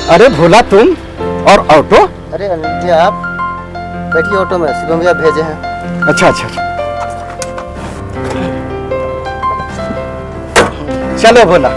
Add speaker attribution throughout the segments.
Speaker 1: अरे भोला तुम और ऑटो?
Speaker 2: अरे अनिल जी आप बैठिए ऑटो में, शिवम भैया भेजे हैं।
Speaker 1: अच्छा अच्छा अच्छा। चलो भोला।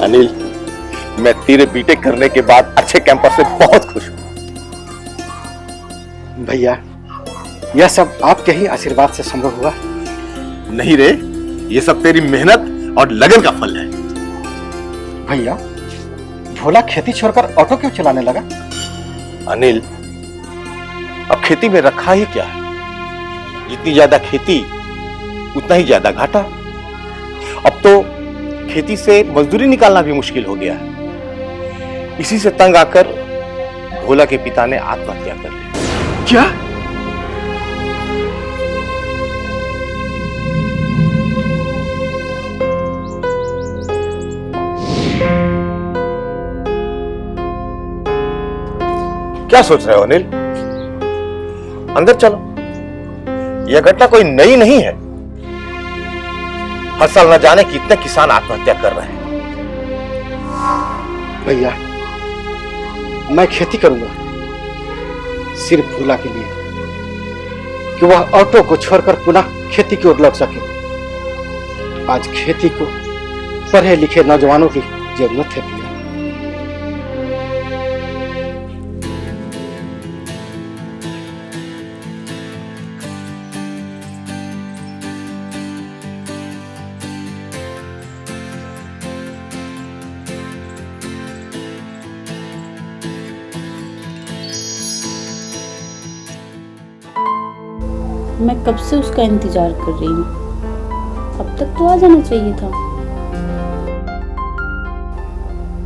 Speaker 3: अनिल, मैं तेरे बीटेक करने के बाद अच्छे कैंपस से बहुत खुश हूं।
Speaker 1: भैया यह सब आपके ही आशीर्वाद से संभव हुआ।
Speaker 3: नहीं रे, ये सब तेरी मेहनत और लगन का फल है।
Speaker 1: भैया भोला खेती छोड़कर ऑटो क्यों चलाने लगा?
Speaker 3: अनिल, अब खेती में रखा ही क्या है? जितनी ज्यादा खेती उतना ही ज्यादा घाटा। अब तो खेती से मजदूरी निकालना भी मुश्किल हो गया है। इसी से तंग आकर भोला के पिता ने आत्महत्या कर ली।
Speaker 1: क्या?
Speaker 3: क्या सोच रहे हो अनिल? अंदर चलो। यह घटना कोई नई नहीं है। हर साल न जाने कितने किसान आत्महत्या कर रहे हैं।
Speaker 1: भैया मैं खेती करूंगा सिर्फ भोला के लिए कि वह ऑटो को छोड़कर पुनः खेती की ओर लौट सके। आज खेती को पढ़े लिखे नौजवानों की जरूरत है भैया।
Speaker 4: मैं कब से उसका इंतजार कर रही हूँ। अब तक तो आ जाना चाहिए था।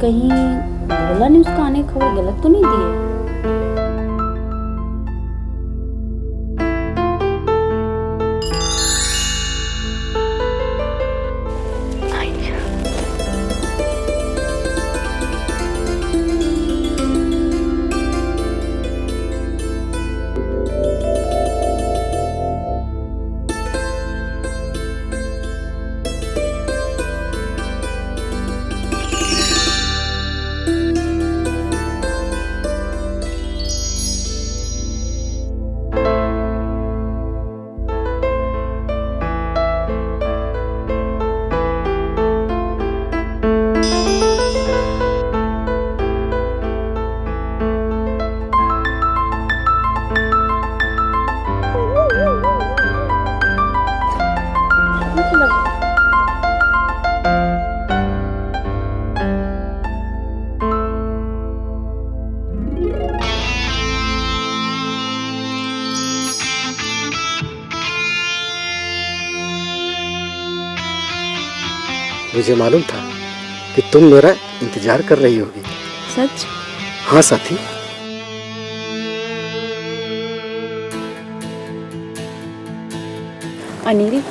Speaker 4: कहीं भोला ने उसका आने की खबर गलत तो नहीं दी है?
Speaker 1: मुझे मालूम था कि तुम मेरा इंतजार कर रही होगी।
Speaker 4: सच?
Speaker 1: हाँ साथी।
Speaker 4: अनिल,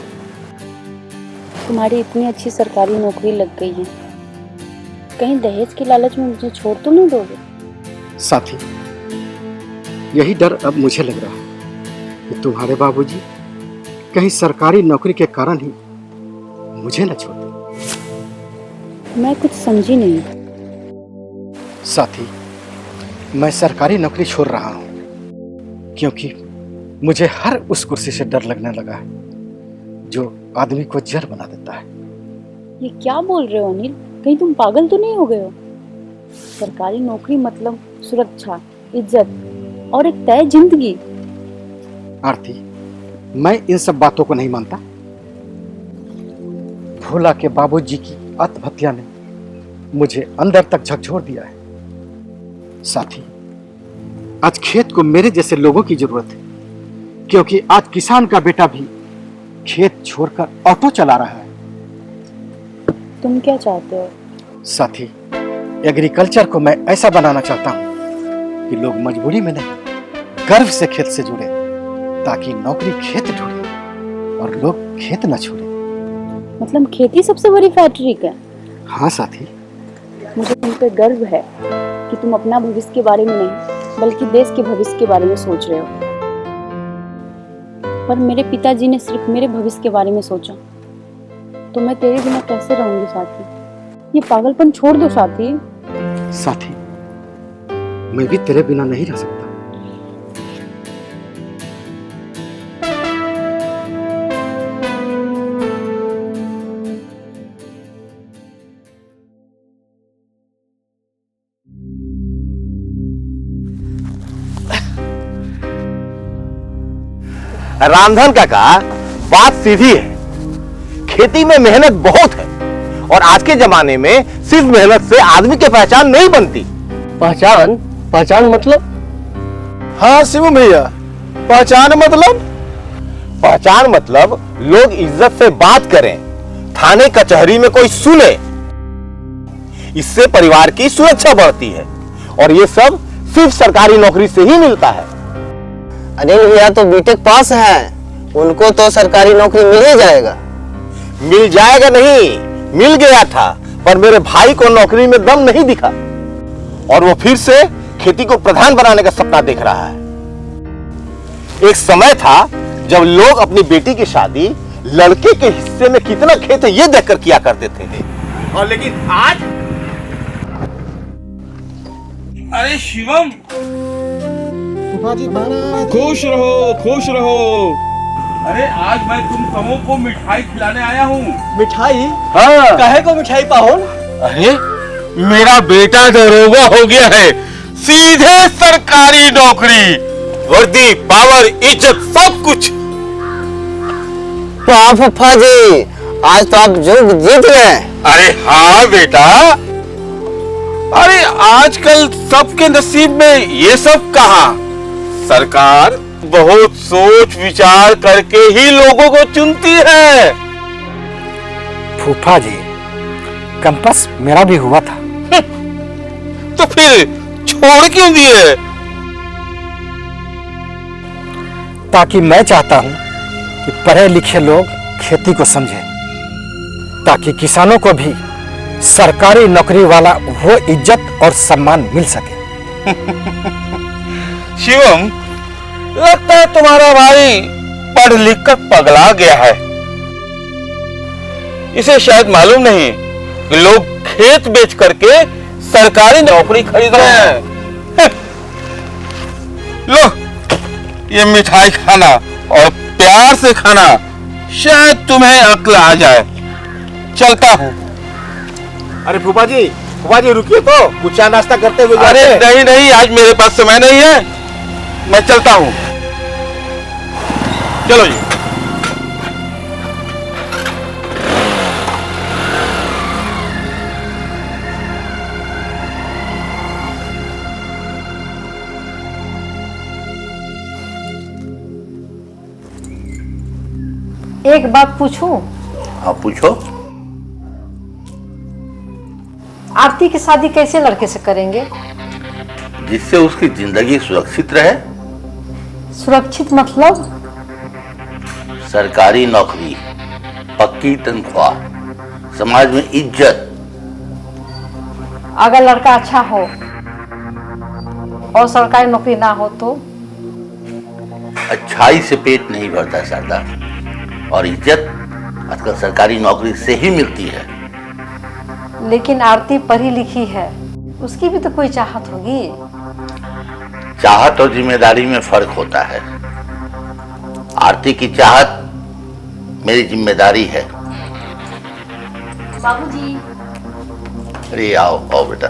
Speaker 4: तुम्हारी इतनी अच्छी सरकारी नौकरी लग गई है, कहीं दहेज की लालच में मुझे छोड़ तो नहीं दोगे?
Speaker 1: साथी यही डर अब मुझे लग रहा है कि तुम्हारे बाबूजी कहीं सरकारी नौकरी के कारण ही मुझे न छोड़ दें।
Speaker 4: मैं कुछ समझी नहीं।
Speaker 1: साथी मैं सरकारी नौकरी छोड़ रहा हूं क्योंकि मुझे हर उस कुर्सी से डर लगने लगा है जो आदमी को जड़ बना देता है।
Speaker 4: ये क्या बोल रहे हो अनिल? कहीं तुम पागल तो नहीं हो गए हो? सरकारी नौकरी मतलब सुरक्षा, इज्जत और एक तय जिंदगी।
Speaker 1: आरती मैं इन सब बातों को नहीं मानता। भोला के बाबूजी की आत्महत्या ने मुझे अंदर तक झकझोर दिया है। साथी, आज खेत को मेरे जैसे लोगों की जरूरत है, क्योंकि आज किसान का बेटा भी खेत छोड़कर ऑटो चला रहा है।
Speaker 4: तुम क्या चाहते हो?
Speaker 1: साथी, एग्रीकल्चर को मैं ऐसा बनाना चाहता हूं कि लोग मजबूरी में नहीं, गर्व से खेत से जुड़े, ताकि नौकरी खेत ढूंढे और लोग खेत न छोड़े।
Speaker 4: मतलब खेती सबसे बड़ी फैक्ट्री है?
Speaker 1: हाँ साथी,
Speaker 4: मुझे तुम पे गर्व है कि तुम अपना भविष्य के बारे में नहीं बल्कि देश के भविष्य के बारे में सोच रहे हो। पर मेरे पिताजी ने सिर्फ मेरे भविष्य के बारे में सोचा, तो मैं तेरे बिना कैसे रहूंगी साथी? ये पागलपन छोड़ दो साथी।
Speaker 1: साथी, मैं भी तेरे बिना नहीं रह सकता।
Speaker 3: रामधन काका, बात सीधी है। खेती में मेहनत बहुत है और आज के जमाने में सिर्फ मेहनत से आदमी की पहचान नहीं बनती।
Speaker 2: पहचान? पहचान मतलब?
Speaker 3: हाँ शिवम भैया, पहचान मतलब? पहचान मतलब लोग इज्जत से बात करें, थाने कचहरी में कोई सुने, इससे परिवार की सुरक्षा बढ़ती है और ये सब सिर्फ सरकारी नौकरी से ही मिलता है।
Speaker 2: अनिल भैया तो बीटेक पास हैं, उनको तो सरकारी नौकरी मिल ही जाएगा।
Speaker 3: मिल जाएगा नहीं, मिल गया था, पर मेरे भाई को नौकरी में दम नहीं दिखा और वो फिर से खेती को प्रधान बनाने का सपना देख रहा है। एक समय था जब लोग अपनी बेटी की शादी लड़के के हिस्से में कितना खेत है ये देखकर किया करते थे, और लेकिन आज
Speaker 5: अरे शिवम, खुश रहो खुश रहो। अरे आज मैं तुम सबों को मिठाई खिलाने आया हूँ।
Speaker 2: मिठाई?
Speaker 3: हाँ।
Speaker 2: काहे को मिठाई पाहुन?
Speaker 3: अरे मेरा बेटा दरोगा हो गया है, सीधे सरकारी नौकरी, वर्दी, पावर, इज्जत, सब कुछ।
Speaker 2: वाह फूफा जी, आज तो आप जुग जीत गए।
Speaker 3: अरे हाँ बेटा, अरे आजकल सबके नसीब में ये सब कहाँ। सरकार बहुत सोच विचार करके ही लोगों को चुनती है।
Speaker 1: फूफा जी, कंपास मेरा भी हुआ था।
Speaker 3: तो फिर छोड़ क्यों दिए?
Speaker 1: ताकि मैं चाहता हूं कि पढ़े लिखे लोग खेती को समझें, ताकि किसानों को भी सरकारी नौकरी वाला वो इज्जत और सम्मान मिल सके।
Speaker 3: शिवम, लगता है तुम्हारा भाई पढ़ लिख कर पगला गया है। इसे शायद मालूम नहीं कि लोग खेत बेच करके सरकारी नौकरी खरीद रहे हैं। लो, ये मिठाई खाना और प्यार से खाना, शायद तुम्हें अक्ल आ जाए। चलता हूँ।
Speaker 1: अरे फूफा जी रुकिए तो, कुछ चाय नाश्ता करते हुए।
Speaker 3: अरे नहीं नहीं, आज मेरे पास समय नहीं है, मैं चलता हूँ। चलो जी।
Speaker 6: एक बात पूछूं?
Speaker 3: हाँ पूछो।
Speaker 6: आरती की शादी कैसे लड़के से करेंगे?
Speaker 3: जिससे उसकी जिंदगी सुरक्षित रहे।
Speaker 6: सुरक्षित मतलब?
Speaker 3: सरकारी नौकरी, पक्की तनख्वाह, समाज में इज्जत।
Speaker 6: अगर लड़का अच्छा हो और सरकारी नौकरी ना हो तो?
Speaker 3: अच्छाई से पेट नहीं भरता सरदार, और इज्जत आजकल सरकारी नौकरी से ही मिलती है।
Speaker 6: लेकिन आरती पढ़ी लिखी है, उसकी भी तो कोई चाहत होगी।
Speaker 3: चाहत और जिम्मेदारी में फर्क होता है। आरती की चाहत मेरी जिम्मेदारी है।
Speaker 4: बाबूजी।
Speaker 3: अरे आओ आओ बेटा,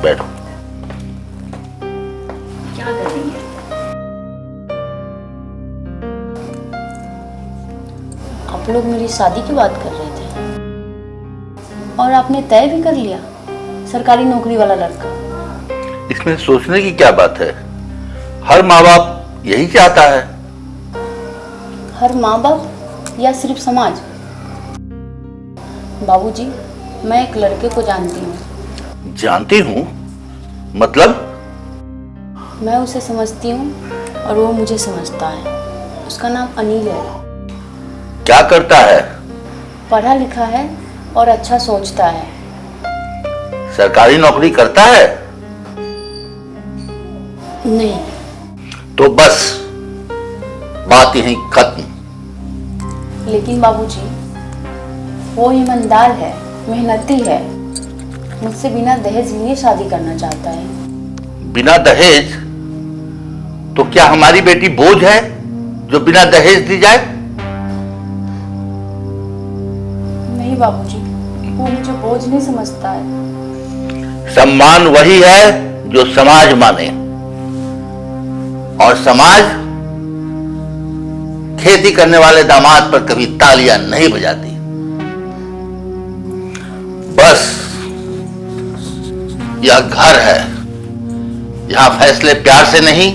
Speaker 3: बैठो।
Speaker 4: क्या करेंगे? आप लोग मेरी शादी की बात कर रहे थे और आपने तय भी कर लिया, सरकारी नौकरी वाला लड़का।
Speaker 7: इसमें सोचने की क्या बात है? हर माँ बाप यही चाहता है।
Speaker 4: हर माँ बाप या सिर्फ समाज? बाबूजी, मैं एक लड़के को जानती हूँ।
Speaker 7: जानती हूँ? मतलब?
Speaker 4: मैं उसे समझती हूँ और वो मुझे समझता है। उसका नाम अनिल है।
Speaker 7: क्या करता है?
Speaker 4: पढ़ा लिखा है और अच्छा सोचता है।
Speaker 7: सरकारी नौकरी करता है?
Speaker 4: नहीं।
Speaker 7: तो बस बात यहीं खत्म।
Speaker 4: लेकिन बाबूजी, वो ईमानदार है, मेहनती है, मुझसे बिना दहेज लिए शादी करना चाहता है।
Speaker 7: बिना दहेज? तो क्या हमारी बेटी बोझ है जो बिना दहेज दी जाए?
Speaker 4: नहीं बाबूजी, वो मुझे बोझ नहीं समझता है।
Speaker 7: सम्मान वही है जो समाज माने, और समाज खेती करने वाले दामाद पर कभी तालियां नहीं बजाती। बस यह घर है, यहां फैसले प्यार से नहीं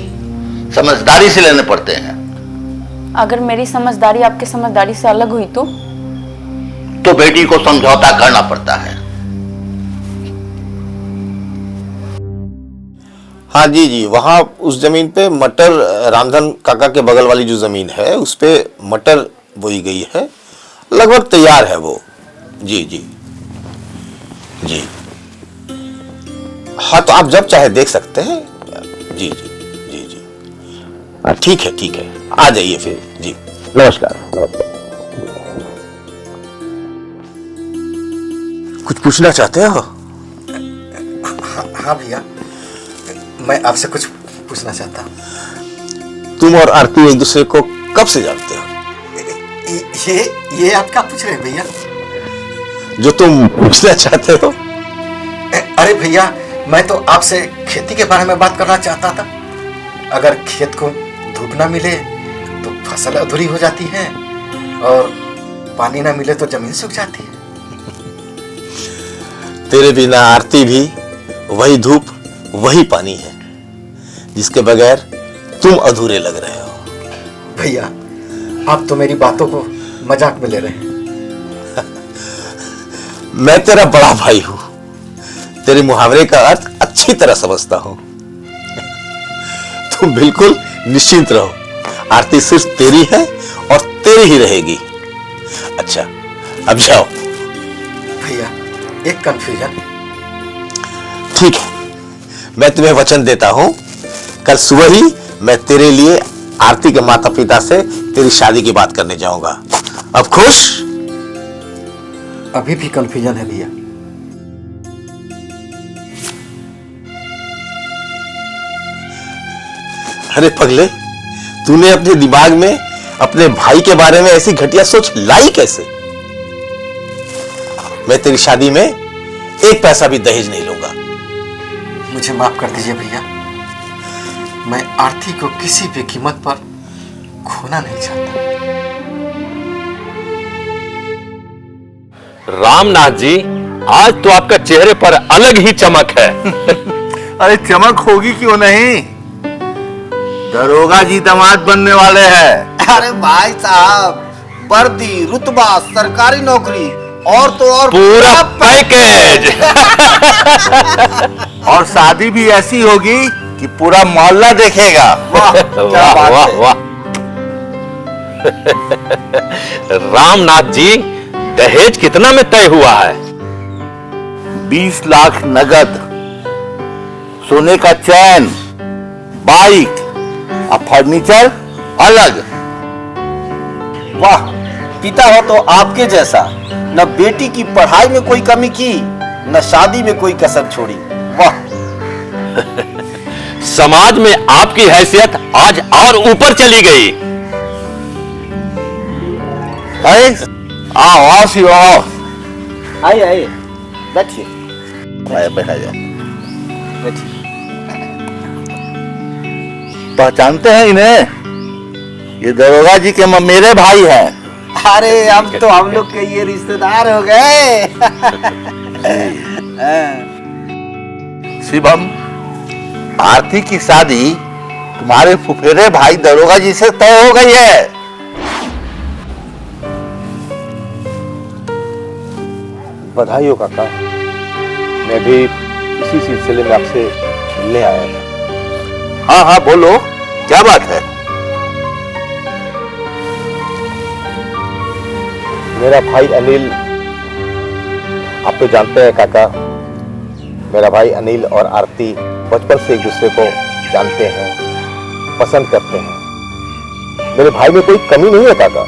Speaker 7: समझदारी से लेने पड़ते हैं।
Speaker 4: अगर मेरी समझदारी आपकी समझदारी से अलग हुई तो
Speaker 7: बेटी को समझौता करना पड़ता है।
Speaker 3: हाँ जी जी, वहाँ उस जमीन पे मटर, रामधन काका के बगल वाली जो जमीन है उस पे मटर बोई गई है, लगभग तैयार है वो। जी जी जी, हाँ तो आप जब चाहे देख सकते हैं। जी जी जी जी, हाँ ठीक है, आ जाइए फिर। जी नमस्कार। कुछ पूछना चाहते हो?
Speaker 1: हाँ भैया, मैं आपसे कुछ पूछना चाहता हूँ।
Speaker 3: तुम और आरती एक दूसरे को कब से जानते हो?
Speaker 1: ये आप क्या पूछ रहे हैं भैया?
Speaker 3: जो तुम पूछना चाहते हो।
Speaker 1: अरे भैया, मैं तो आपसे खेती के बारे में बात करना चाहता था। अगर खेत को धूप ना मिले तो फसल अधूरी हो जाती है, और पानी ना मिले तो जमीन सूख जाती है।
Speaker 3: तेरे बिना आरती भी वही धूप वही पानी है जिसके बगैर तुम अधूरे लग रहे हो।
Speaker 1: भैया, आप तो मेरी बातों को मजाक में ले रहे हैं।
Speaker 3: मैं तेरा बड़ा भाई हूं, तेरे मुहावरे का अर्थ अच्छी तरह समझता हूं। तुम बिल्कुल निश्चिंत रहो, आरती सिर्फ तेरी है और तेरी ही रहेगी। अच्छा अब जाओ।
Speaker 1: भैया, एक कंफ्यूजन।
Speaker 3: ठीक है, मैं तुम्हें वचन देता हूं, कल सुबह ही मैं तेरे लिए आरती के माता पिता से तेरी शादी की बात करने जाऊंगा। अब खुश?
Speaker 1: अभी भी कंफ्यूजन है भैया।
Speaker 3: अरे पगले, तूने अपने दिमाग में अपने भाई के बारे में ऐसी घटिया सोच लाई कैसे? मैं तेरी शादी में एक पैसा भी दहेज नहीं लूंगा।
Speaker 1: मुझे माफ कर दीजिए भैया, मैं आरती को किसी भी कीमत पर खोना नहीं चाहता।
Speaker 8: रामनाथ जी, आज तो आपका चेहरे पर अलग ही चमक है।
Speaker 7: अरे चमक होगी क्यों नहीं, दरोगा जी दामाद बनने वाले हैं।
Speaker 2: अरे भाई साहब, वर्दी, रुतबा, सरकारी नौकरी और तो और
Speaker 8: पूरा पैकेज।
Speaker 7: और शादी भी ऐसी होगी कि पूरा मोहल्ला देखेगा। वाह क्या
Speaker 8: वाह
Speaker 7: बात
Speaker 8: वाह
Speaker 7: है।
Speaker 8: वाह। रामनाथ जी, दहेज कितना में तय हुआ है?
Speaker 7: 20 लाख नगद, सोने का चैन, बाइक और फर्नीचर अलग।
Speaker 2: वाह, पिता हो तो आपके जैसा, न बेटी की पढ़ाई में कोई कमी की, न शादी में कोई कसर छोड़ी। वाह।
Speaker 8: समाज में आपकी हैसियत आज और ऊपर चली गई।
Speaker 7: आओ आओ शिव आओ।
Speaker 2: आइए आइए, बैठिए।
Speaker 7: बैठा जाए। पहचानते हैं इन्हें? ये दरोगा जी के मेरे भाई हैं।
Speaker 2: अरे अब तो हम लोग के ये रिश्तेदार हो गए।
Speaker 7: शिवम, आरती की शादी तुम्हारे फुफेरे भाई दरोगा जी से तय हो गई है।
Speaker 3: बधाई हो काका। मैं भी इसी सिलसिले में आपसे मिलने आया था।
Speaker 7: हाँ हाँ बोलो, क्या बात है?
Speaker 3: मेरा भाई अनिल, आप तो जानते हैं काका, मेरा भाई अनिल और आरती बचपन से एक दूसरे को जानते हैं, पसंद करते हैं। मेरे भाई में कोई कमी नहीं है काका।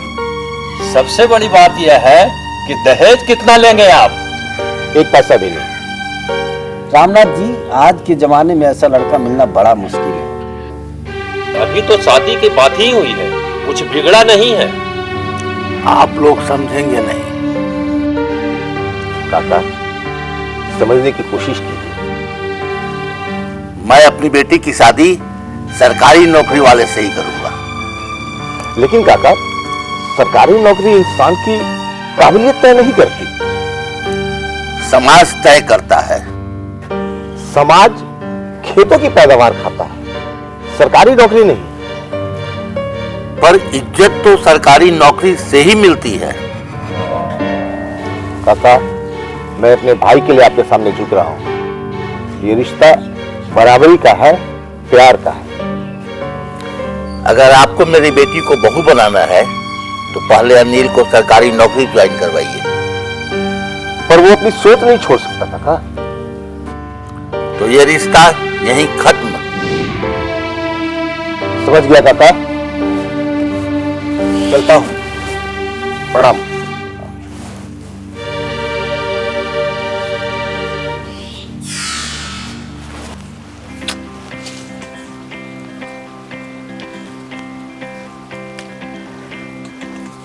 Speaker 8: सबसे बड़ी बात यह है कि दहेज कितना लेंगे आप?
Speaker 3: एक पैसा भी नहीं।
Speaker 2: रामनाथ जी, आज के जमाने में ऐसा लड़का मिलना बड़ा मुश्किल है।
Speaker 8: अभी तो शादी की बात ही हुई है, कुछ बिगड़ा नहीं है।
Speaker 7: आप लोग समझेंगे नहीं।
Speaker 3: काका, समझने की कोशिश कीजिए।
Speaker 7: मैं अपनी बेटी की शादी सरकारी नौकरी वाले से ही करूंगा।
Speaker 3: लेकिन काका, सरकारी नौकरी इंसान की काबिलियत तय नहीं करती,
Speaker 7: समाज तय करता है।
Speaker 3: समाज खेतों की पैदावार खाता है, सरकारी नौकरी नहीं।
Speaker 7: पर इज्जत तो सरकारी नौकरी से ही मिलती है।
Speaker 3: काका, मैं अपने भाई के लिए आपके सामने झुक रहा हूं। ये रिश्ता बराबरी का है, प्यार का है।
Speaker 7: अगर आपको मेरी बेटी को बहू बनाना है तो पहले अनिल को सरकारी नौकरी ज्वाइन करवाइए।
Speaker 3: पर वो अपनी सोच नहीं छोड़ सकता काका।
Speaker 7: तो ये रिश्ता यहीं खत्म।
Speaker 3: समझ गया काका, चलता हूं। प्रणाम।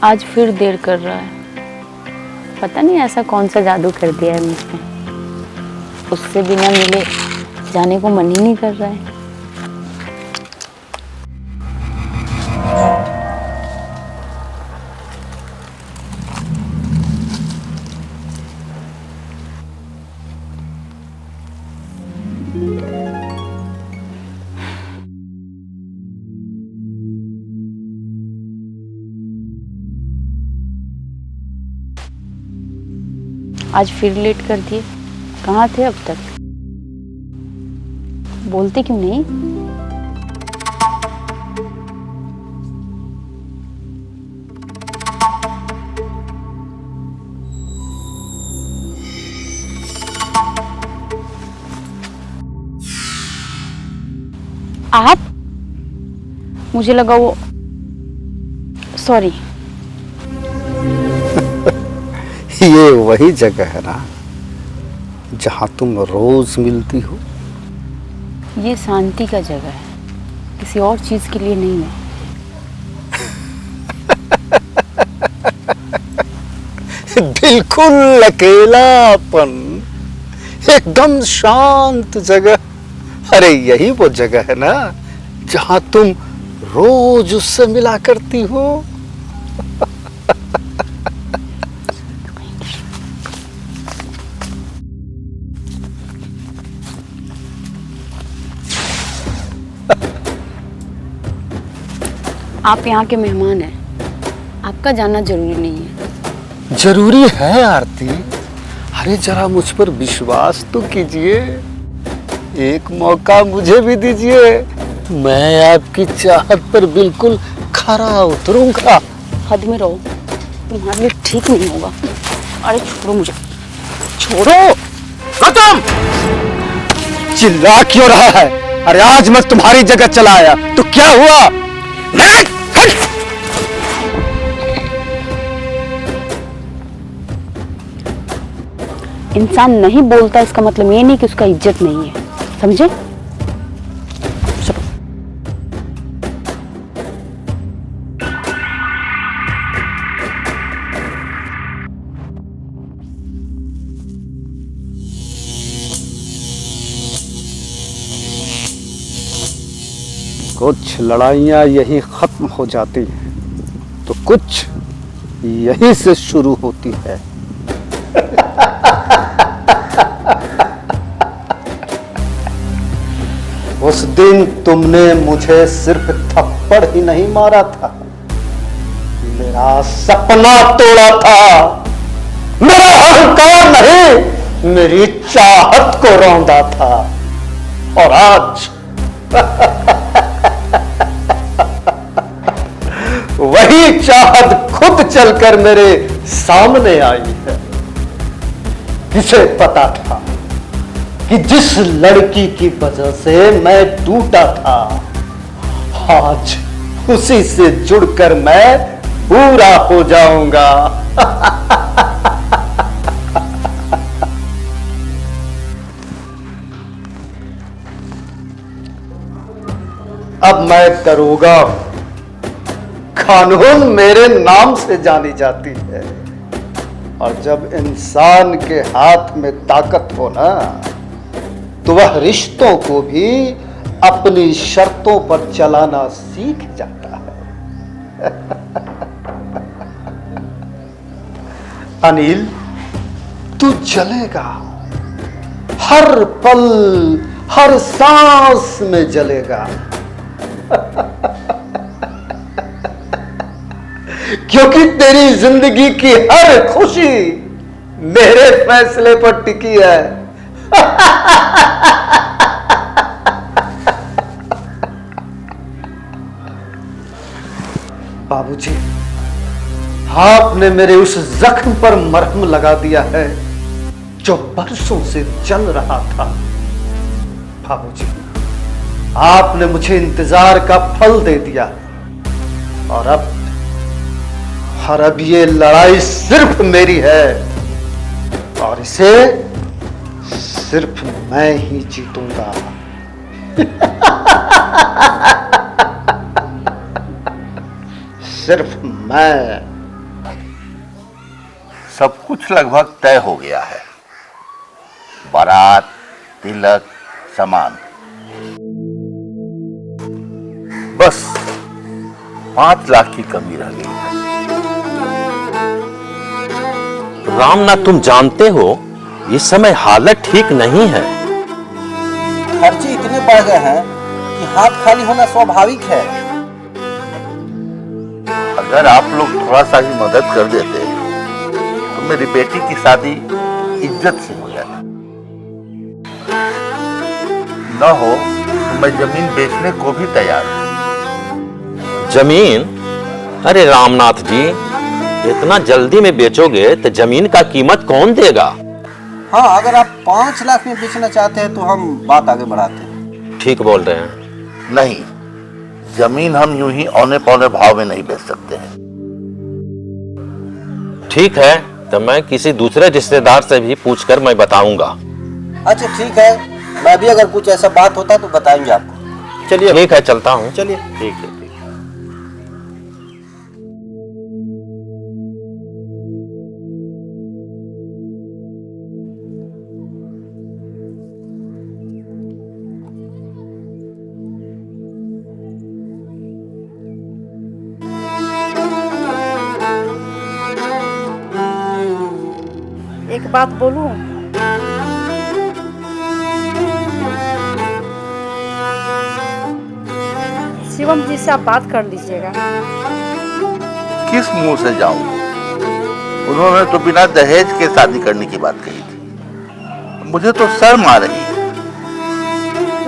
Speaker 4: आज फिर देर कर रहा है। पता नहीं ऐसा कौन सा जादू कर दिया है मुझसे। उससे बिना मिले जाने को मन ही नहीं कर रहा है। आज फिर लेट कर दिए। कहाँ थे अब तक? बोलते क्यों नहीं? आप? मुझे लगा वो, सॉरी।
Speaker 1: ये वही जगह है ना जहां तुम रोज मिलती हो।
Speaker 4: ये शांति का जगह है, किसी और चीज के लिए नहीं है।
Speaker 1: बिल्कुल अकेलापन, एकदम शांत जगह। अरे यही वो जगह है ना जहां तुम रोज उससे मिला करती हो।
Speaker 4: आप यहाँ के मेहमान हैं, आपका जाना जरूरी नहीं है।
Speaker 1: जरूरी है आरती। अरे जरा मुझ पर विश्वास तो कीजिए, एक मौका मुझे भी दीजिए। मैं आपकी चाहत पर बिल्कुल खरा उतरूंगा।
Speaker 4: हद में रहो, तुम्हारे लिए ठीक नहीं होगा। अरे छोड़ो मुझे, छोड़ो।
Speaker 1: खत्म। चिल्ला क्यों रहा है? अरे आज मैं तुम्हारी जगह चला आया तो क्या हुआ?
Speaker 4: इंसान नहीं बोलता इसका मतलब ये नहीं कि उसका इज्जत नहीं है, समझे?
Speaker 1: कुछ लड़ाइयाँ यही खत्म हो जाती हैं तो कुछ यहीं से शुरू होती है। उस दिन तुमने मुझे सिर्फ थप्पड़ ही नहीं मारा था, मेरा सपना तोड़ा था। मेरा अहंकार नहीं, मेरी चाहत को रौंदा था। और आज वही चाहत खुद चलकर मेरे सामने आई है। किसे पता था कि जिस लड़की की वजह से मैं टूटा था, आज उसी से जुड़कर मैं पूरा हो जाऊंगा। अब मैं दरोगा हूं, कानून मेरे नाम से जानी जाती है। और जब इंसान के हाथ में ताकत हो ना, तो वह रिश्तों को भी अपनी शर्तों पर चलाना सीख जाता है। अनिल, तू जलेगा, हर पल हर सांस में जलेगा। क्योंकि तेरी जिंदगी की हर खुशी मेरे फैसले पर टिकी है। बाबूजी, आपने मेरे उस जख्म पर मरहम लगा दिया है जो बरसों से जल रहा था। बाबूजी, आपने मुझे इंतजार का फल दे दिया। और अब ये लड़ाई सिर्फ मेरी है और इसे सिर्फ मैं ही जीतूंगा। सिर्फ मैं।
Speaker 7: सब कुछ लगभग तय हो गया है। बारात, तिलक, सामान, बस 5 लाख की कमी रह गई है।
Speaker 8: रामनाथ, तुम जानते हो इस समय हालत ठीक नहीं है।
Speaker 2: खर्चे इतने बढ़ गए हैं कि हाथ खाली होना स्वाभाविक है।
Speaker 7: अगर आप लोग थोड़ा सा ही मदद कर देते तो मेरी बेटी की शादी इज्जत से हो जाती। न हो तो मैं जमीन बेचने को भी तैयार हूं।
Speaker 8: जमीन? अरे रामनाथ जी, इतना जल्दी में बेचोगे तो जमीन का कीमत कौन देगा?
Speaker 2: हाँ, अगर आप 5 लाख में बेचना चाहते हैं तो हम बात आगे बढ़ाते हैं।
Speaker 8: ठीक बोल रहे हैं।
Speaker 7: नहीं, जमीन हम यूं ही औने पौने भाव में नहीं बेच सकते हैं।
Speaker 8: ठीक है, तो मैं किसी दूसरे रिश्तेदार से भी पूछकर मैं बताऊंगा।
Speaker 2: अच्छा ठीक है, मैं भी अगर कुछ ऐसा बात होता तो बताएंगे आपको। चलिए।
Speaker 8: ठीक है, चलता हूँ।
Speaker 2: चलिए।
Speaker 8: ठीक है।
Speaker 6: एक बात बोलूं? शिवम जी से आप बात कर लीजिएगा।
Speaker 7: किस मुंह से जाऊं? उन्होंने तो बिना दहेज के शादी करने की बात कही थी। मुझे तो शर्म आ रही है।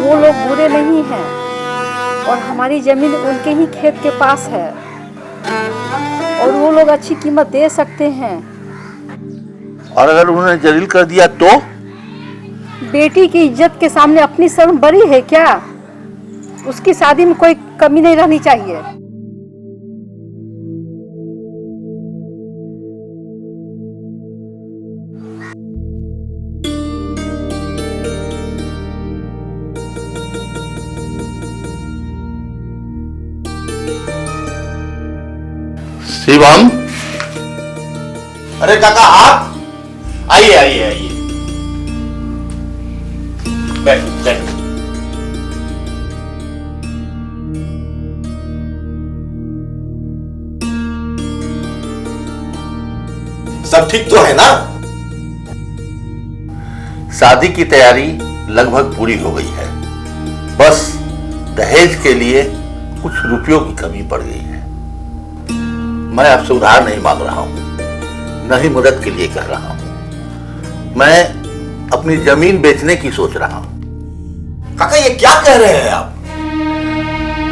Speaker 6: वो लोग बुरे नहीं हैं और हमारी जमीन उनके ही खेत के पास है और वो लोग अच्छी कीमत दे सकते हैं।
Speaker 7: और अगर उन्होंने जलील कर दिया तो?
Speaker 6: बेटी की इज्जत के सामने अपनी शर्म बड़ी है क्या? उसकी शादी में कोई कमी नहीं रहनी चाहिए।
Speaker 7: शिवम,
Speaker 3: अरे काका, आप आइए आइए आइए, बैठो बैठो। सब ठीक तो है ना?
Speaker 7: शादी की तैयारी लगभग पूरी हो गई है, बस दहेज के लिए कुछ रुपयों की कमी पड़ गई है। मैं आपसे उधार नहीं मांग रहा हूं, न ही मदद के लिए कह रहा हूं। मैं अपनी जमीन बेचने की सोच रहा हूं।
Speaker 3: काका ये क्या कह रहे हैं आप?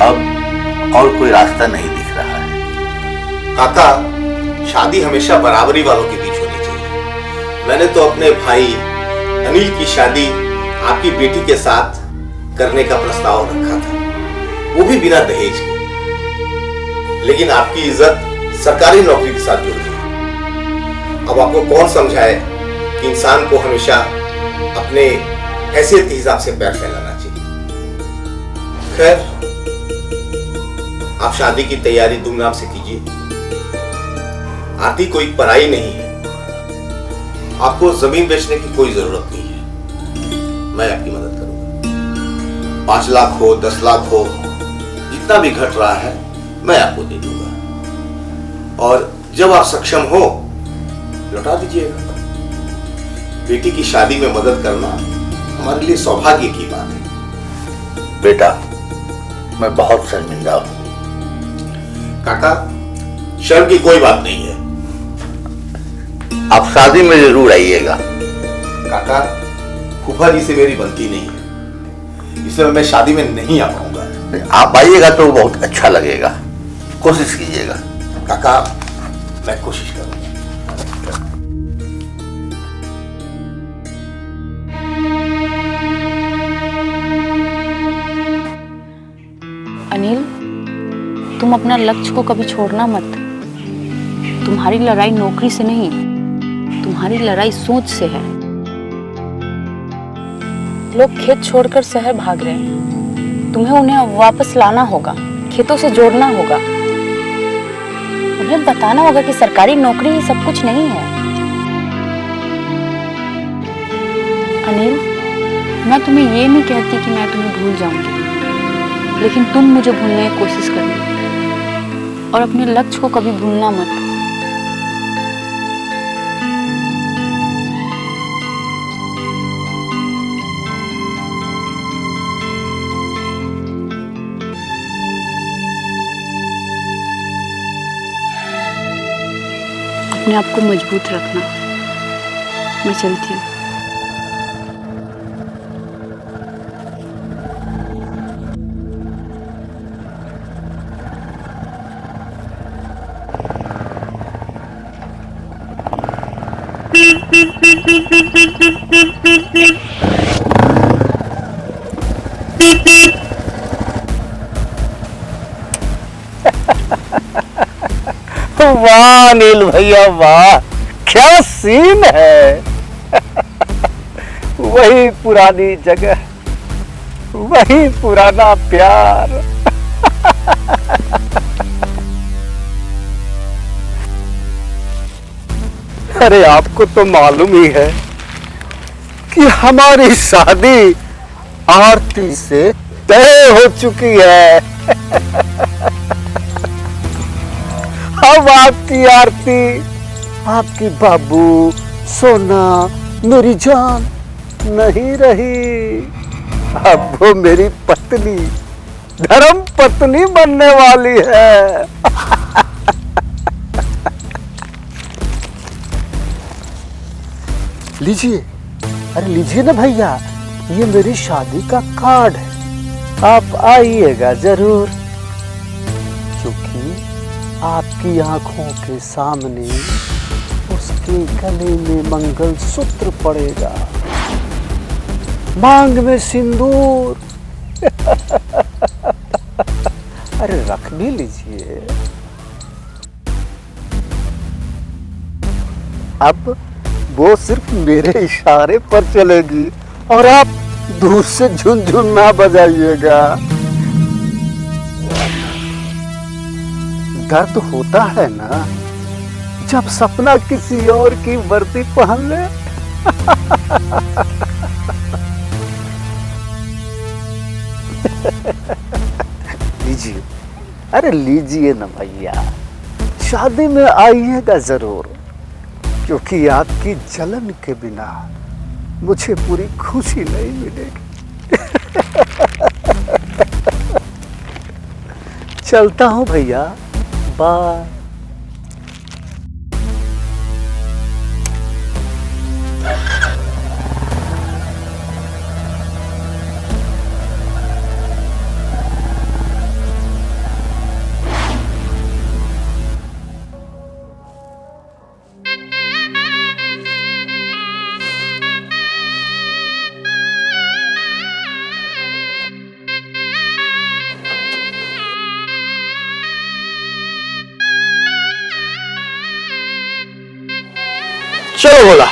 Speaker 7: अब और कोई रास्ता नहीं दिख रहा है।
Speaker 3: काका, शादी हमेशा बराबरी वालों के बीच होनी चाहिए। मैंने तो अपने भाई अनिल की शादी आपकी बेटी के साथ करने का प्रस्ताव रखा था, वो भी बिना दहेज के। लेकिन आपकी इज्जत सरकारी नौकरी के साथ जुड़ गई। अब आपको कौन समझाए कि इंसान को हमेशा अपने हैसियत के हिसाब से पैर फैलाना चाहिए। खैर, आप शादी की तैयारी धूमधाम से कीजिए। आरती कोई पराई नहीं है, आपको जमीन बेचने की कोई जरूरत नहीं है। मैं आपकी मदद करूंगा। 5 लाख हो, 10 लाख हो, जितना भी घट रहा है मैं आपको दे दूंगा, और जब आप सक्षम हो लौटा दीजिएगा। बेटी की शादी में मदद करना हमारे लिए सौभाग्य की बात है।
Speaker 7: बेटा, मैं बहुत शर्मिंदा हूं।
Speaker 3: काका, शर्म की कोई बात नहीं है।
Speaker 7: आप शादी में जरूर आइएगा।
Speaker 3: काका, फूफा जी से मेरी बनती नहीं है, इसलिए मैं शादी में नहीं आ पाऊंगा।
Speaker 7: आप आइएगा तो बहुत अच्छा लगेगा, कोशिश कीजिएगा।
Speaker 3: काका, मैं कोशिश करूंगा।
Speaker 4: अनिल, तुम अपना लक्ष्य को कभी छोड़ना मत। तुम्हारी लड़ाई नौकरी से नहीं, तुम्हारी लड़ाई सोच से है। लोग खेत छोड़कर शहर भाग रहे हैं, तुम्हें उन्हें वापस लाना होगा, खेतों से जोड़ना होगा। उन्हें बताना होगा कि सरकारी नौकरी ही सब कुछ नहीं है। अनिल, मैं तुम्हें ये नहीं कहती कि मैं तुम्हें भूल जाऊंगी, लेकिन तुम मुझे भूलने की कोशिश करना और अपने लक्ष्य को कभी भूलना मत। अपने आप को मजबूत रखना। मैं चलती हूँ।
Speaker 1: वाह अनिल भैया, वाह क्या सीन है। वही पुरानी जगह, वही पुराना प्यार। अरे आपको तो मालूम ही है कि हमारी शादी आरती से तय हो चुकी है। अब आपकी आरती, आपकी बाबू, सोना, मेरी जान नहीं रही। अब वो मेरी पत्नी, धर्म पत्नी बनने वाली है। लीजिए, अरे लीजिए ना भैया, ये मेरी शादी का कार्ड है। आप आइएगा जरूर, क्योंकि आपकी आंखों के सामने उसके गले में मंगलसूत्र पड़ेगा, मांग में सिंदूर। अरे रख भी लीजिए। अब वो सिर्फ मेरे इशारे पर चलेगी और आप दूर से झुनझुन ना बजाइएगा। दर्द होता है ना जब सपना किसी और की वर्दी पहन ले। लीजिए, अरे लीजिए ना भैया, शादी में आइएगा जरूर, क्योंकि आपकी जलन के बिना मुझे पूरी खुशी नहीं मिलेगी। चलता हूं भैया, बाय।
Speaker 3: चलो बोला।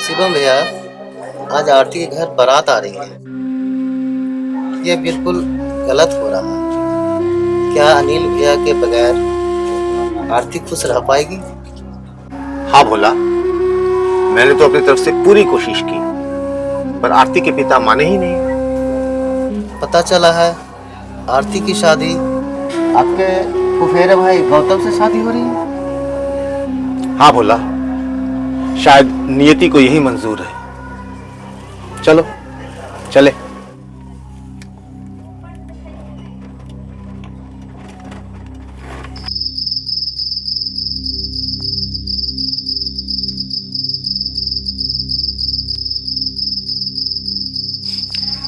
Speaker 9: शिवम भैया, आज आरती के घर बारात आ रही है। ये बिल्कुल गलत हो रहा है। क्या अनिल भैया के बगैर आरती खुश रह पाएगी?
Speaker 3: हाँ भोला, मैंने तो अपनी तरफ से पूरी कोशिश की, पर आरती के पिता माने ही नहीं।
Speaker 9: पता चला है आरती की शादी आपके फुफेरे भाई गौतम से शादी हो रही है।
Speaker 3: हाँ भोला, शायद नियति को यही मंजूर है। चलो चले।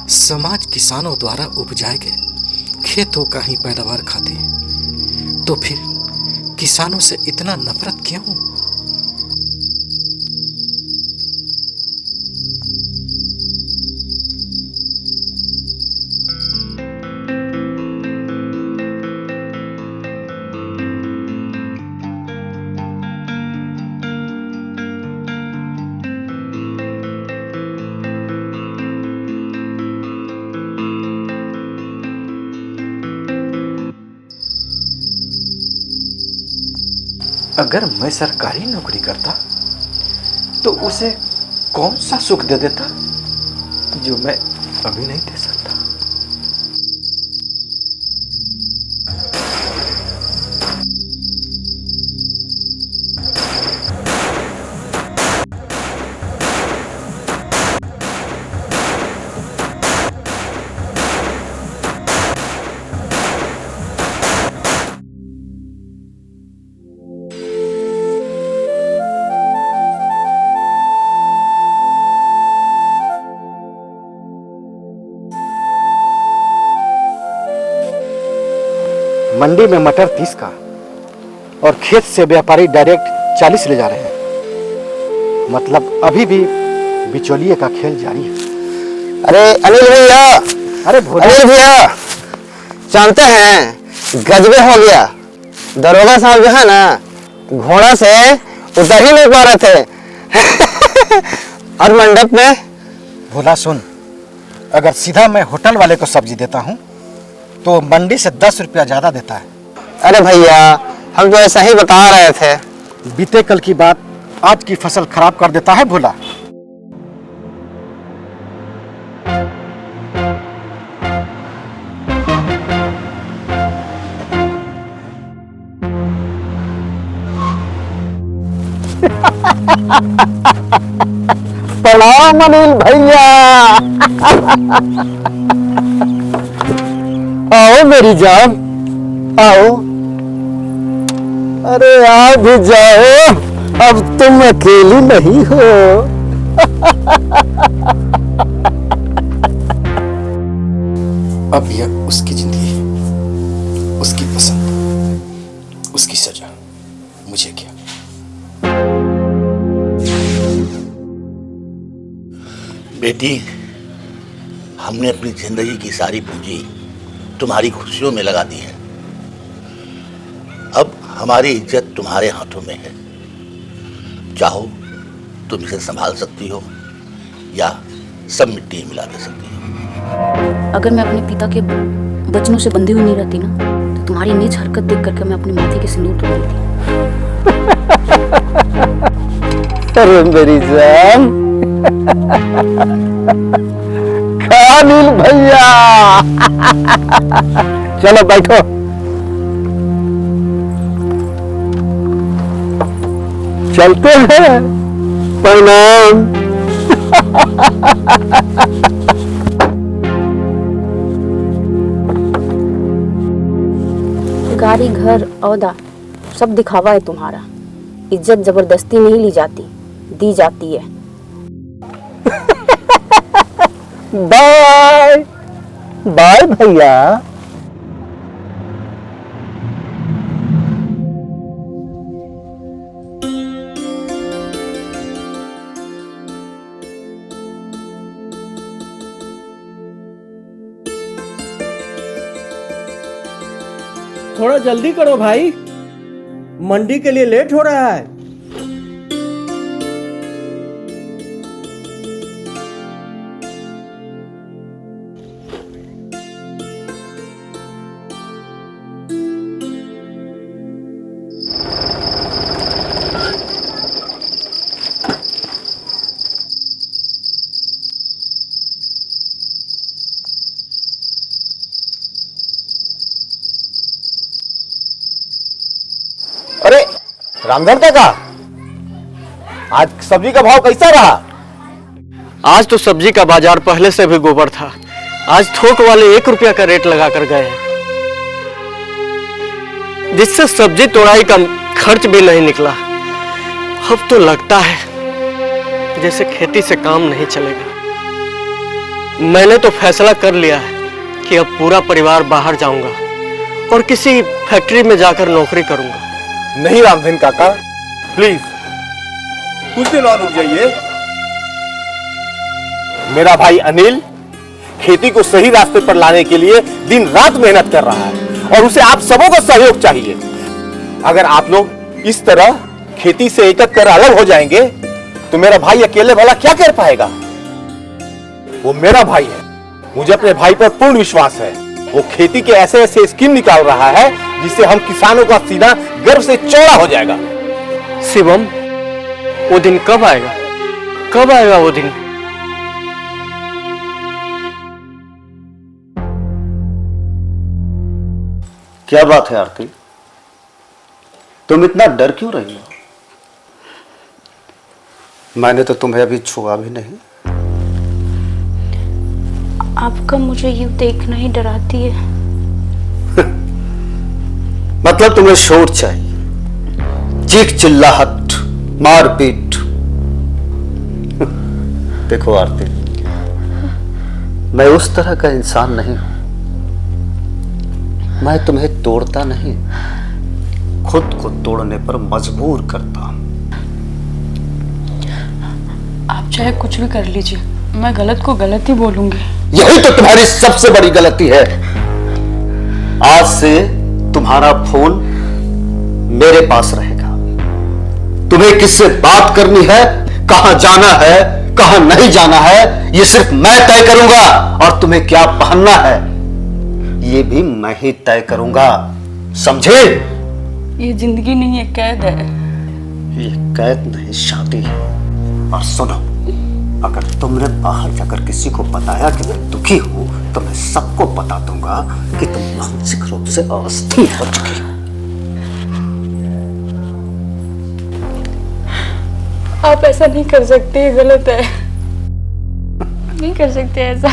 Speaker 10: समाज किसानों द्वारा उपजाए गए खेतों का ही पैदावार खाते हैं, तो फिर किसानों से इतना नफरत क्यों? अगर मैं सरकारी नौकरी करता तो उसे कौन सा सुख दे देता जो मैं अभी नहीं दे सकता।
Speaker 1: मंडी में मटर 30 का और खेत से व्यापारी डायरेक्ट 40 ले जा रहे हैं। मतलब अभी भी बिचौलिए का खेल जारी है।
Speaker 9: अरे अनिल भैया,
Speaker 1: अरे
Speaker 9: अनिल भैया, जानते हैं गजबे हो गया। दरोगा साहब जो है ना, घोड़ा से उतर ही नहीं पा रहे थे। और मंडप में
Speaker 1: भोला सुन, अगर सीधा मैं होटल वाले को सब्जी देता हूँ तो मंडी से 10 रुपया ज्यादा देता है।
Speaker 9: अरे भैया, हम तो ऐसा ही बता रहे थे।
Speaker 1: बीते कल की बात आज की फसल खराब कर देता है भोला।
Speaker 9: प्रणाम अनिल भैया। आओ मेरी जान, आओ। अरे आओ भी जाओ, अब तुम अकेली नहीं हो।
Speaker 10: अब यह उसकी जिंदगी है, उसकी पसंद, उसकी सजा, मुझे क्या।
Speaker 7: बेटी, हमने अपनी जिंदगी की सारी पूंजी तुम्हारी खुशियों में लगा दी है। अब हमारी इज्जत तुम्हारे हाथों में है। चाहो तुम इसे संभाल सकती हो या सब मिट्टी ही मिला दे सकती हो।
Speaker 4: अगर मैं अपने पिता के वचनों से बंधी हुई नहीं रहती ना, तो तुम्हारी नीच हरकत देख करके मैं अपने माथे के सिंदूर तोड़ देती।
Speaker 9: अरे मेरी जान, अनिल भैया, चलो बैठो।
Speaker 1: चलते हैं। प्रणाम।
Speaker 4: गाड़ी, घर, औदा सब दिखावा है तुम्हारा। इज्जत जबरदस्ती नहीं ली जाती, दी जाती है।
Speaker 1: बाय बाय भैया।
Speaker 11: थोड़ा जल्दी करो भाई, मंडी के लिए लेट हो रहा है।
Speaker 3: अरे रामधन काका, आज सब्जी का भाव कैसा रहा?
Speaker 11: आज तो सब्जी का बाजार पहले से भी गोबर था। आज थोक वाले 1 रुपया का रेट लगा कर गए हैं, जिससे सब्जी तोड़ाई का खर्च भी नहीं निकला। अब तो लगता है जैसे खेती से काम नहीं चलेगा। मैंने तो फैसला कर लिया है कि अब पूरा परिवार बाहर जाऊंगा और किसी फैक्ट्री में जाकर नौकरी करूंगा।
Speaker 3: नहीं रामधन काका, प्लीज कुछ दिन और रुक जाइए। मेरा भाई अनिल खेती को सही रास्ते पर लाने के लिए दिन रात मेहनत कर रहा है और उसे आप सबों का सहयोग चाहिए। अगर आप लोग इस तरह खेती से एक एक कर अलग हो जाएंगे तो मेरा भाई अकेले भला क्या कर पाएगा? वो मेरा भाई है, मुझे अपने भाई पर पूर्ण विश्वास है। वो खेती के ऐसे ऐसे स्कीम निकाल रहा है जिससे हम किसानों का सीना गर्व से चौड़ा हो जाएगा।
Speaker 11: शिवम, वो दिन कब आएगा? कब आएगा वो दिन?
Speaker 1: क्या बात है आरती, तुम इतना डर क्यों रही हो? मैंने तो तुम्हें अभी छुआ भी नहीं।
Speaker 4: आपका मुझे यूं देखना ही डराती है।
Speaker 1: मतलब तुम्हें शोर चाहिए, चीख चिल्लाहट, मारपीट। देखो आरती, मैं उस तरह का इंसान नहीं हूं। मैं तुम्हें तोड़ता नहीं, खुद को तोड़ने पर मजबूर करता हूं।
Speaker 4: आप चाहे कुछ भी कर लीजिए, मैं गलत को गलत ही बोलूंगी।
Speaker 1: यही तो तुम्हारी सबसे बड़ी गलती है। आज से तुम्हारा फोन मेरे पास रहेगा। तुम्हें किससे बात करनी है, कहां जाना है, कहां नहीं जाना है, यह सिर्फ मैं तय करूंगा। और तुम्हें क्या पहनना है यह भी मैं ही तय करूंगा, समझे?
Speaker 4: ये जिंदगी नहीं है, कैद है।
Speaker 1: ये कैद नहीं, शादी है। और सुनो, अगर तुमने बाहर जाकर किसी को बताया कि मैं दुखी हूं तो मैं सबको बता दूंगा कि तुम मानसिक रूप से अस्थिर हो चुकी हो।
Speaker 4: आप ऐसा नहीं कर सकते, ये गलत है। नहीं कर सकते ऐसा।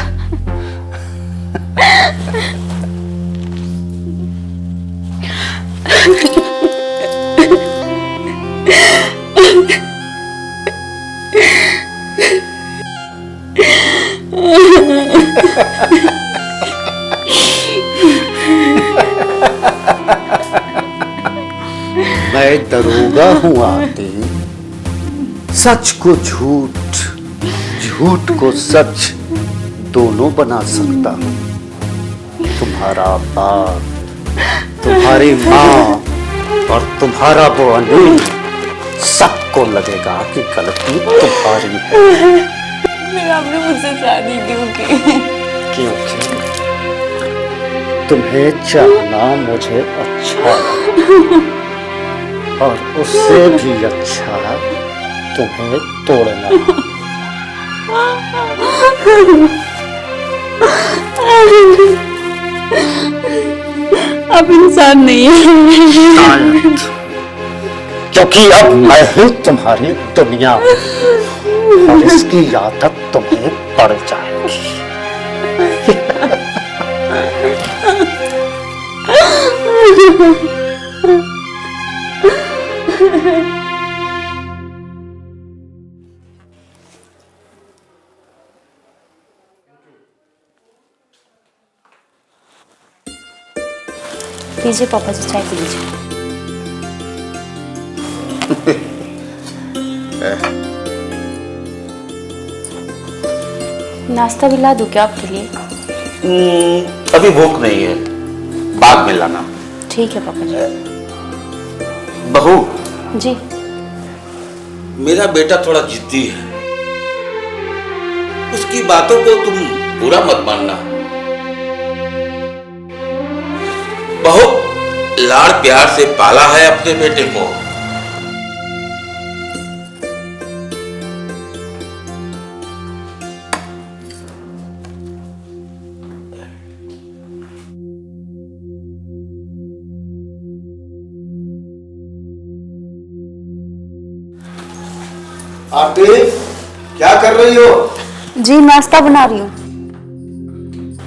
Speaker 4: मैं दरोगा हूं आरती, सच को झूठ, झूठ को सच दोनों बना सकता हूं। तुम्हारा बाप, तुम्हारी माँ और तुम्हारा वो अनिल, सबको लगेगा कि गलती तुम्हारी है। आपने मुझसे शादी क्यों की?
Speaker 1: क्योंकि तुम्हें चाहना मुझे अच्छा और उससे भी अच्छा तुम्हें तोड़ना।
Speaker 4: आप इंसान नहीं है।
Speaker 1: क्योंकि अब मैं ही तुम्हारी दुनिया हूं और इसकी आदत तुम्हें पड़ जाएगी।
Speaker 4: लीजिए पापा जी, चाय पी लीजिए। नाश्ता भी ला दूं क्या आपके लिए?
Speaker 7: अभी भूख नहीं है, बाद में लाना।
Speaker 4: ठीक है पापा जी।
Speaker 7: बहू
Speaker 4: जी।
Speaker 7: मेरा बेटा थोड़ा जिद्दी है, उसकी बातों को तुम बुरा मत मानना। बहुत लाड़ प्यार से पाला है अपने बेटे को।
Speaker 1: आरती, क्या कर रही हो?
Speaker 4: जी नाश्ता बना रही हूँ।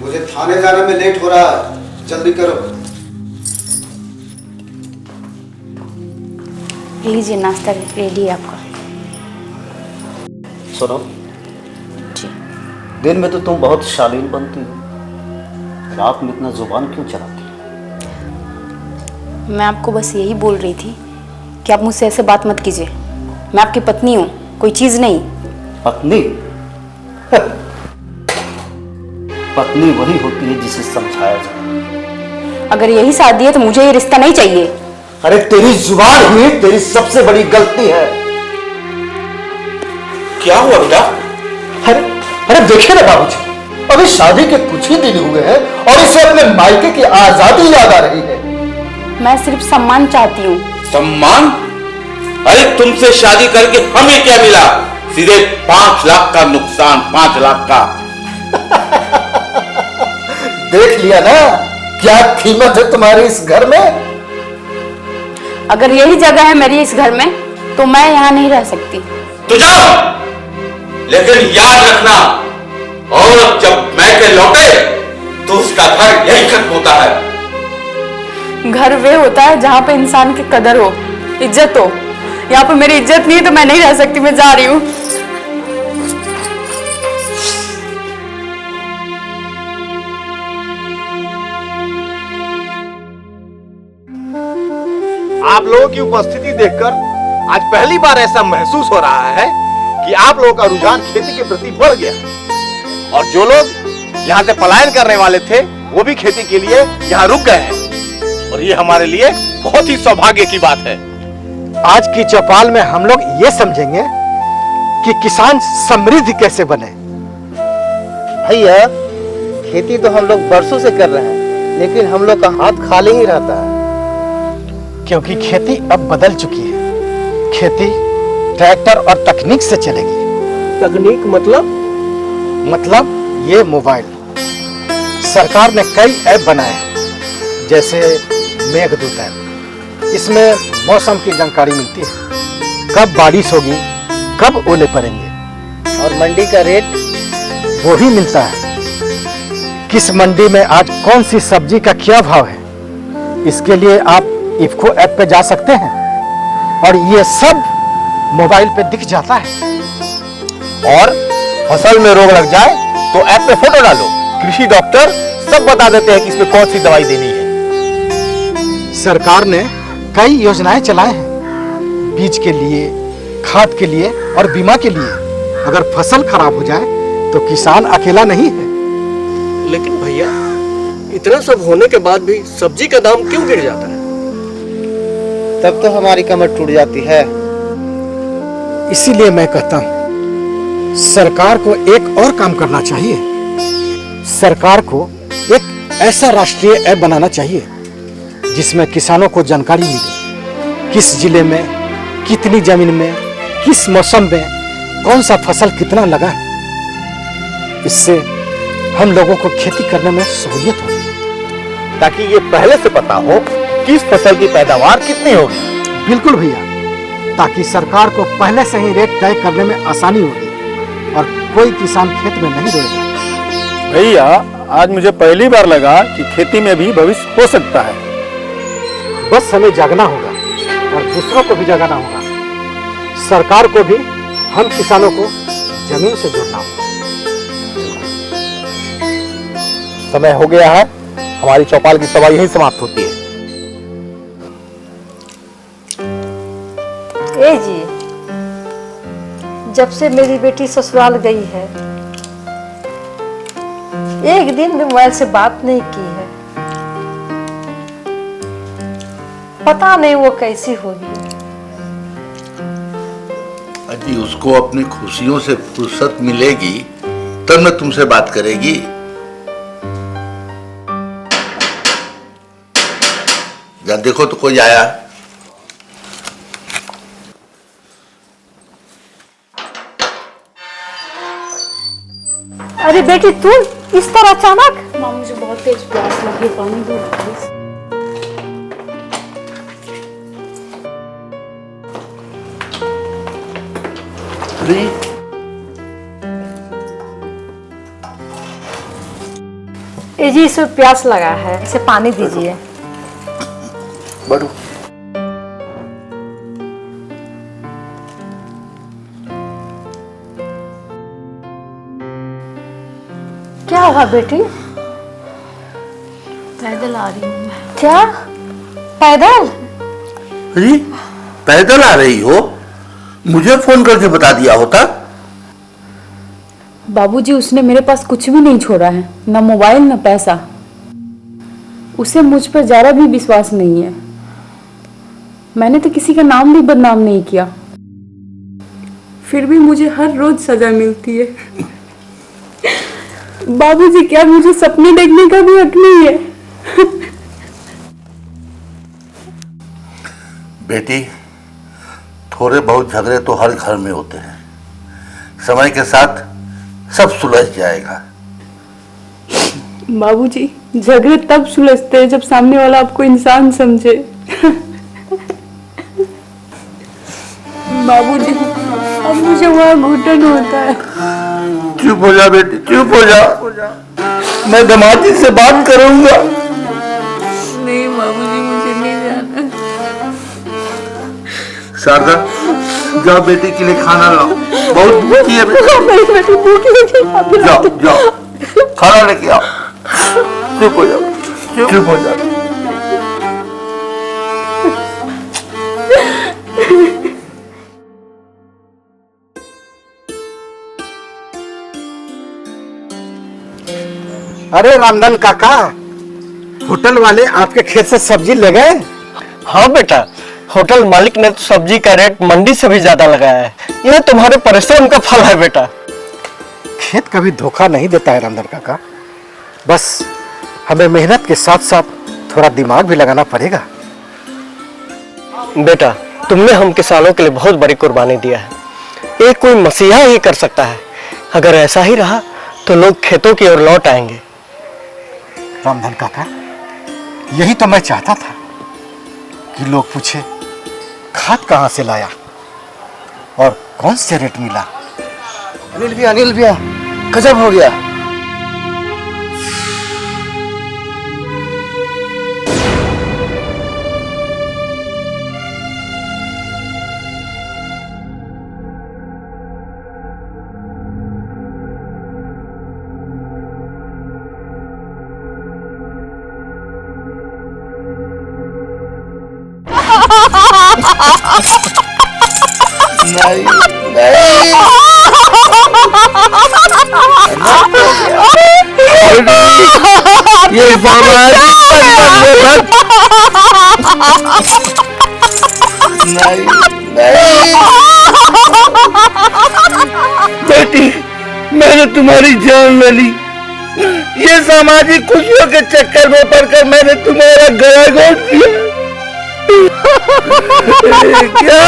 Speaker 1: मुझे थाने जाने में लेट हो रहा है, जल्दी करो।
Speaker 4: लीजिए नाश्ता रेडी है आपका।
Speaker 9: सुनो
Speaker 4: जी।
Speaker 9: दिन में तो तुम बहुत शालीन बनती हो, रात में इतना जुबान क्यों चलाती हो?
Speaker 4: मैं आपको बस यही बोल रही थी कि आप मुझसे ऐसे बात मत कीजिए। मैं आपकी पत्नी हूँ, कोई चीज नहीं।
Speaker 9: पत्नी? पत्नी वही होती है जिसे समझाया जाए।
Speaker 4: अगर यही शादी है तो मुझे ये रिश्ता नहीं चाहिए।
Speaker 1: अरे तेरी जुबान ही तेरी सबसे बड़ी गलती है।
Speaker 7: क्या हुआ बेटा?
Speaker 1: अरे अरे देखिए ना बाबूजी, अभी शादी के कुछ ही दिन हुए हैं और इसे अपने मायके की आजादी याद आ रही है।
Speaker 4: मैं सिर्फ सम्मान चाहती हूँ।
Speaker 7: सम्मान? अरे तुमसे शादी करके हमें क्या मिला? सीधे 5 लाख का नुकसान, 5 लाख का।
Speaker 1: देख लिया ना क्या कीमत है तुम्हारी इस घर में।
Speaker 4: अगर यही जगह है मेरी इस घर में तो मैं यहाँ नहीं रह सकती।
Speaker 7: तो जाओ, लेकिन याद रखना, और जब मैके लौटे तो उसका घर यही खत्म होता है।
Speaker 4: घर वे होता है जहाँ पे इंसान की कदर हो, इज्जत हो। यहाँ पे मेरी इज्जत नहीं है तो मैं नहीं रह सकती। मैं जा रही हूँ।
Speaker 3: आप लोगों की उपस्थिति देखकर आज पहली बार ऐसा महसूस हो रहा है कि आप लोगों का रुझान खेती के प्रति बढ़ गया है और जो लोग यहाँ से पलायन करने वाले थे वो भी खेती के लिए यहाँ रुक गए हैं और ये हमारे लिए बहुत ही सौभाग्य की बात है।
Speaker 1: आज की चौपाल में हम लोग ये समझेंगे कि किसान समृद्ध कैसे बने।
Speaker 9: भैया, खेती तो हम लोग बरसों से कर रहे हैं, लेकिन हम लोग का हाथ खाली ही रहता है।
Speaker 1: क्योंकि खेती अब बदल चुकी है। खेती ट्रैक्टर और तकनीक से चलेगी।
Speaker 11: तकनीक
Speaker 1: मतलब ये मोबाइल। सरकार ने कई ऐप बनाए हैं, जैसे मेघदूत ऐप। इसमें मौसम की जानकारी मिलती है, कब बारिश होगी, कब ओले पड़ेंगे,
Speaker 9: और मंडी का रेट
Speaker 1: वो भी मिलता है। किस मंडी में आज कौन सी सब्जी का क्या भाव है, इसके लिए आप इफ्को ऐप पे जा सकते हैं और ये सब मोबाइल पे दिख जाता है।
Speaker 3: और फसल में रोग लग जाए तो ऐप पे फोटो डालो, कृषि डॉक्टर सब बता देते हैं कि इसमें कौन सी दवाई देनी है।
Speaker 1: सरकार ने कई योजनाएं चलाए हैं, बीज के लिए, खाद के लिए और बीमा के लिए। अगर फसल खराब हो जाए तो किसान अकेला नहीं है।
Speaker 11: लेकिन भैया, इतना सब होने के बाद भी सब्जी का दाम क्यों गिर जाता है?
Speaker 9: तब तो हमारी कमर टूट जाती है।
Speaker 1: इसीलिए मैं कहता हूं सरकार को एक और काम करना चाहिए। सरकार को एक ऐसा राष्ट्रीय ऐप बनाना चाहिए जिसमें किसानों को जानकारी मिले, किस जिले में, कितनी जमीन में, किस मौसम में कौन सा फसल कितना लगा है। इससे हम लोगों को खेती करने में सहूलियत हो,
Speaker 3: ताकि ये पहले से पता हो कि इस फसल की पैदावार कितनी होगी।
Speaker 1: बिल्कुल भैया, ताकि सरकार को पहले से ही रेट तय करने में आसानी होगी और कोई किसान खेत में नहीं रोएगा।
Speaker 12: भैया आज मुझे पहली बार लगा कि खेती में भी भविष्य हो सकता है।
Speaker 1: बस हमें जागना होगा और दूसरों को भी जगाना होगा। सरकार को भी हम किसानों को जमीन से जोड़ना होगा।
Speaker 12: समय हो गया है, हमारी चौपाल की सभा यही समाप्त होती है।
Speaker 6: ए जी, जब से मेरी बेटी ससुराल गई है एक दिन भी मोबाइल से बात नहीं की है। पता नहीं वो कैसी होगी।
Speaker 7: अजी उसको अपनी खुशियों से फुर्सत मिलेगी तब न तुमसे बात करेगी। जा देखो तो कोई आया।
Speaker 6: अरे बेटी तू इस तरह अचानक?
Speaker 4: माँ मुझे बहुत तेज प्यास लगी है, पानी दो प्लीज।
Speaker 6: ए जी इसमें प्यास लगा है, इसे पानी दीजिए।
Speaker 7: बढ़ो।
Speaker 6: क्या हुआ बेटी?
Speaker 4: पैदल आ रही हूँ मैं।
Speaker 6: क्या पैदल?
Speaker 7: अरे पैदल आ रही हो? मुझे फोन करके बता दिया होता।
Speaker 4: बाबूजी उसने मेरे पास कुछ भी नहीं छोड़ा है, ना मोबाइल ना पैसा। उसे मुझ पर जरा भी विश्वास नहीं है। मैंने तो किसी का नाम भी बदनाम नहीं किया, फिर भी मुझे हर रोज सजा मिलती है। बाबूजी क्या मुझे सपने देखने का भी हक नहीं है?
Speaker 7: बेटी थोड़े बहुत झगड़े तो हर घर में होते हैं, समय के साथ सब सुलझ जाएगा।
Speaker 4: बाबूजी झगड़े तब सुलझते हैं जब सामने वाला आपको इंसान समझे। बाबूजी अब मुझे वहाँ घुटन होता है।
Speaker 7: चुप हो जा बेटी, चुप हो जा। मैं दमादी से बात करूंगा।
Speaker 4: नहीं बाबूजी मुझे नहीं जाना।
Speaker 7: शारदा जाओ बेटी के लिए खाना लाओ, बहुत भूखी है बेटी। जाओ जाओ खाना लेके आओ। चुप हो जाओ, चुप हो जाओ।
Speaker 1: अरे रामधन काका, होटल वाले आपके खेत से सब्जी ले गए?
Speaker 11: हाँ बेटा, होटल मालिक ने तो सब्जी का रेट मंडी से भी ज्यादा लगाया है। यह तुम्हारे परिश्रम का फल है बेटा।
Speaker 1: खेत कभी धोखा नहीं देता है रामधन काका, बस हमें मेहनत के साथ साथ थोड़ा दिमाग भी लगाना पड़ेगा।
Speaker 11: बेटा तुमने हम किसानों के लिए बहुत बड़ी कुर्बानी दिया है। एक कोई मसीहा ही कर सकता है। अगर ऐसा ही रहा तो लोग खेतों की ओर लौट आएंगे।
Speaker 1: रामधन काका, यही तो मैं चाहता था कि लोग पूछे खाद कहाँ से लाया और कौन से रेट मिला।
Speaker 9: अनिल भैया गजब हो गया।
Speaker 7: नहीं नहीं ये नहीं नहीं बेटी, मैंने तुम्हारी जान ले ली। ये सामाजिक खुशियों के चक्कर में पड़कर मैंने तुम्हारा गला घोट दिया। क्या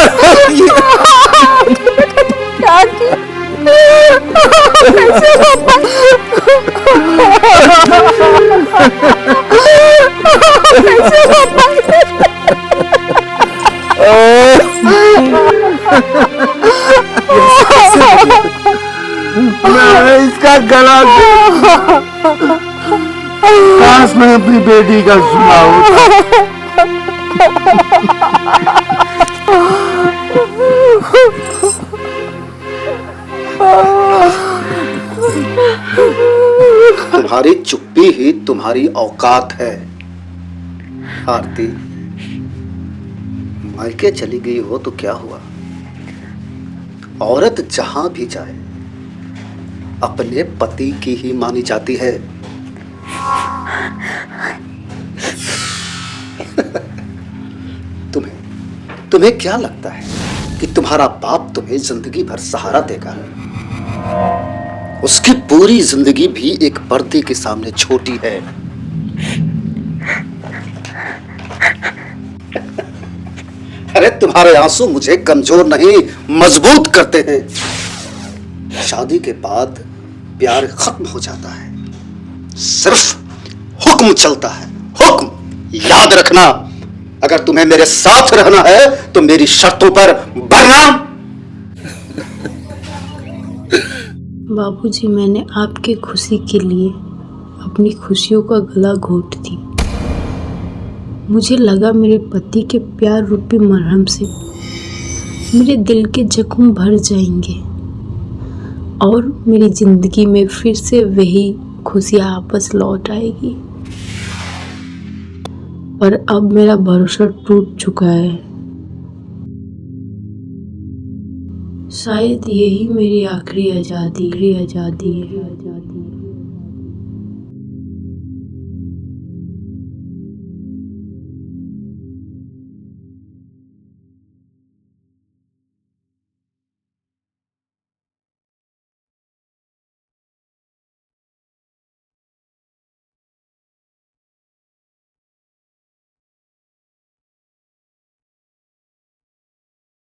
Speaker 7: मैंने इसका गला काश मैं अपनी बेटी का सुना होता।
Speaker 1: तुम्हारी चुप्पी ही तुम्हारी औकात है। आरती, मायके चली गई हो तो क्या हुआ? औरत जहां भी जाए अपने पति की ही मानी जाती है। तुम्हें क्या लगता है कि तुम्हारा बाप तुम्हें जिंदगी भर सहारा देगा? उसकी पूरी जिंदगी भी एक पर्दे के सामने छोटी है। अरे तुम्हारे आंसू मुझे कमजोर नहीं मजबूत करते हैं। शादी के बाद प्यार खत्म हो जाता है, सिर्फ हुक्म चलता है। हुक्म याद रखना, अगर तुम्हें मेरे साथ रहना है तो मेरी शर्तों पर बढ़ना।
Speaker 4: बाबूजी, मैंने आपकी खुशी के लिए अपनी खुशियों का गला घोट दी। मुझे लगा मेरे पति के प्यार रूपी मरहम से मेरे दिल के जख्म भर जाएंगे और मेरी जिंदगी में फिर से वही खुशियाँ वापस लौट आएगी। पर अब मेरा भरोसा टूट चुका है। शायद यही मेरी आखिरी आज़ादी है।